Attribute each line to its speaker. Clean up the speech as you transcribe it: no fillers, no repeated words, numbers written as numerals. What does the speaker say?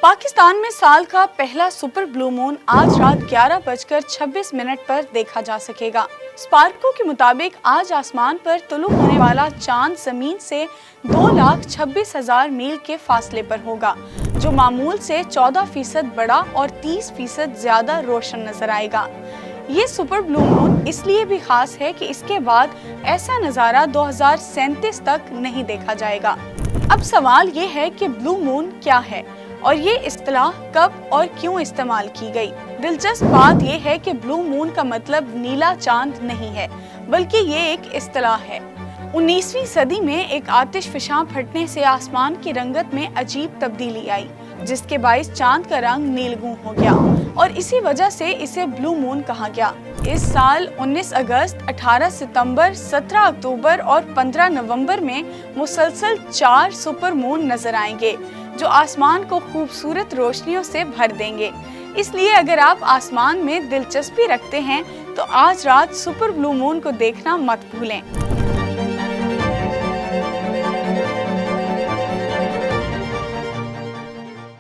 Speaker 1: पाकिस्तान में साल का पहला सुपर ब्लू मून आज रात 11:26 पर देखा जा सकेगा। स्पार्को के मुताबिक आज आसमान पर तुलू होने वाला चांद जमीन से 2,26,000 मील के फासले पर होगा, जो मामूल से 14% बड़ा और 30% ज्यादा रोशन नजर आएगा। ये सुपर ब्लू मून इसलिए भी खास है कि इसके बाद ऐसा नज़ारा 2037 तक नहीं देखा जाएगा। अब सवाल ये है कि ब्लू मून क्या है और ये इस्तिलाह कब और क्यों इस्तेमाल की गई। दिलचस्प बात ये है कि ब्लू मून का मतलब नीला चांद नहीं है, बल्कि ये एक इस्तिलाह है। 19वीं सदी में एक आतिश फिशां फटने से आसमान की रंगत में अजीब तब्दीली आई, जिसके बाइस चांद का रंग नीलगूं हो गया और इसी वजह से इसे ब्लू मून कहा गया। इस साल 19 अगस्त, 18 सितंबर, 17 अक्टूबर और 15 नवंबर में मुसलसल 4 सुपर मून नजर आएंगे, जो आसमान को खूबसूरत रोशनियों से भर देंगे। इसलिए अगर आप आसमान में दिलचस्पी रखते हैं तो आज रात सुपर ब्लू मून को देखना मत भूलें।